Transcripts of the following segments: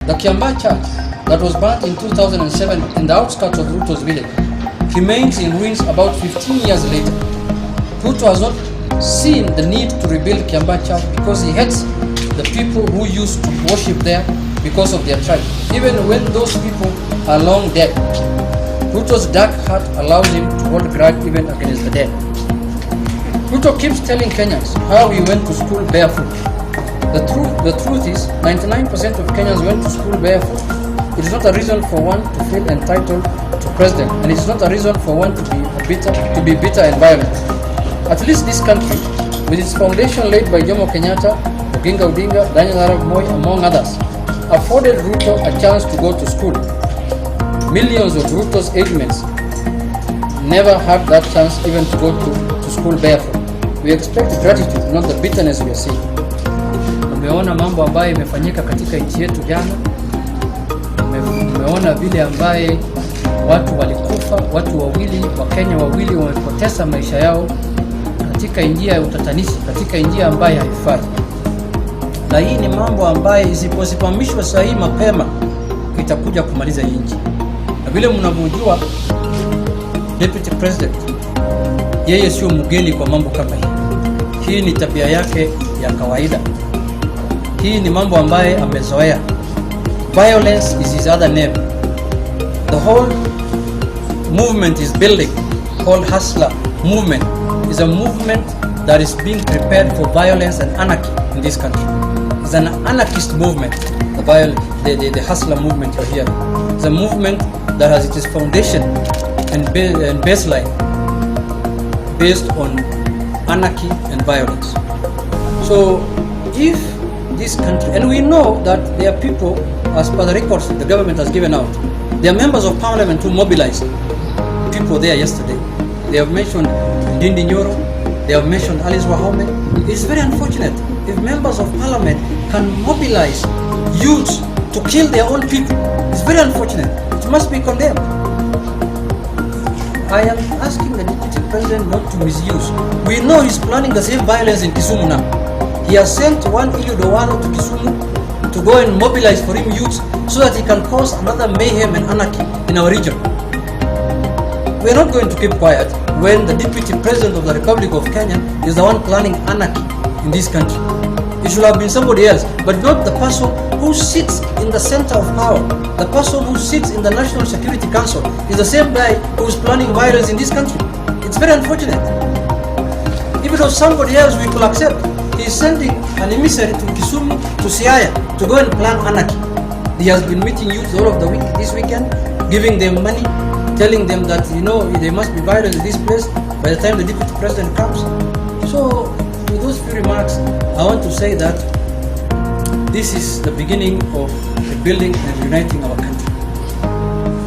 The Kiambaa Church that was burnt in 2007 in the outskirts of Ruto's village remains in ruins about 15 years later. Ruto has not seen the need to rebuild Kiambaa Church because he hates the people who used to worship there because of their tribe, even when those people are long dead. Ruto's dark heart allows him to hold grudge even against the dead. Ruto keeps telling Kenyans how he went to school barefoot. The truth is, 99% of Kenyans went to school barefoot. It is not a reason for one to feel entitled to president, and it is not a reason for one to be bitter and violent. At least this country, with its foundation laid by Jomo Kenyatta, Oginga Odinga, Daniel Arap Moi, among others, afforded Ruto a chance to go to school. Millions of Ruto's age mates never had that chance even to go to school barefoot. We expect gratitude, not the bitterness we are seeing. Umeona mambo ambayo imefanyika katika nchi yetu jana. Umeona vile ambaye watu walikufa, watu wawili, Wakenya wawili wamepoteza maisha yao katika njia ya utatanishi, katika njia ambayo haifai. Na hii ni mambo ambayo isiposimamishwa sahihi mapema itakuja kumaliza nchi. Na vile mnavyojua, Deputy President yeye sio mgeni kwa mambo kama hii. Hii ni tabia yake ya kawaida. Hii ni mambo ambaye amezoea. Violence is his other name. The whole movement is building, called Hustler movement, is a movement that is being prepared for violence and anarchy in this country. It's an anarchist movement, the Hustler movement you're hearing. It's a movement that has its foundation and baseline based on anarchy and violence. So if this country, and we know that there are people, as per the records the government has given out, there are members of parliament who mobilized people there yesterday. They have mentioned Ndindi Nyoro, they have mentioned Alice Wahome. It's very unfortunate if members of parliament can mobilize youths to kill their own people. It's very unfortunate. It must be condemned. I am asking the Deputy President not to misuse. We know he's planning the same violence in Kisumu now. He has sent one Eliud Owalo to Kisumu to go and mobilize for him youths so that he can cause another mayhem and anarchy in our region. We are not going to keep quiet when the Deputy President of the Republic of Kenya is the one planning anarchy in this country. It should have been somebody else, but not the person who sits in the center of power. The person who sits in the National Security Council is the same guy who is planning violence in this country. It's very unfortunate. If it was somebody else, we could accept. He is sending an emissary to Kisumu, to Siaya, to go and plan anarchy. He has been meeting youth all of the week, this weekend, giving them money, telling them that, there must be violence in this place by the time the Deputy President comes. So, with those few remarks, I want to say that this is the beginning of rebuilding and uniting our country.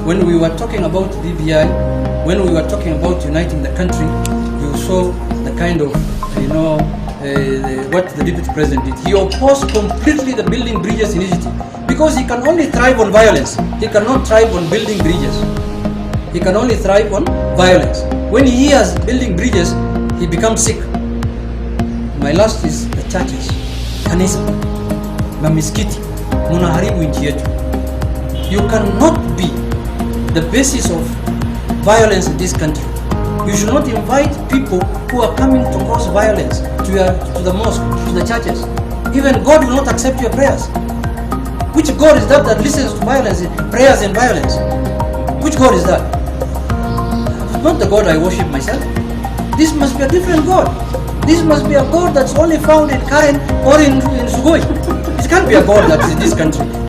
When we were talking about BBI, when we were talking about uniting the country, you saw the kind of, what the Deputy President did. He opposed completely the building bridges initiative because he can only thrive on violence. He cannot thrive on building bridges. He can only thrive on violence. When he hears building bridges, he becomes sick. My last is the churches, kanisa, na miskiti, munaharibu nchi yetu. You cannot be the basis of violence in this country. You should not invite people who are coming to cause violence to the mosque, to the churches. Even God will not accept your prayers. Which God is that listens to violence, prayers and violence? Which God is that? Not the God I worship myself. This must be a different God. This must be a God that's only found in Karen or in Sugoi. It can't be a God that's in this country.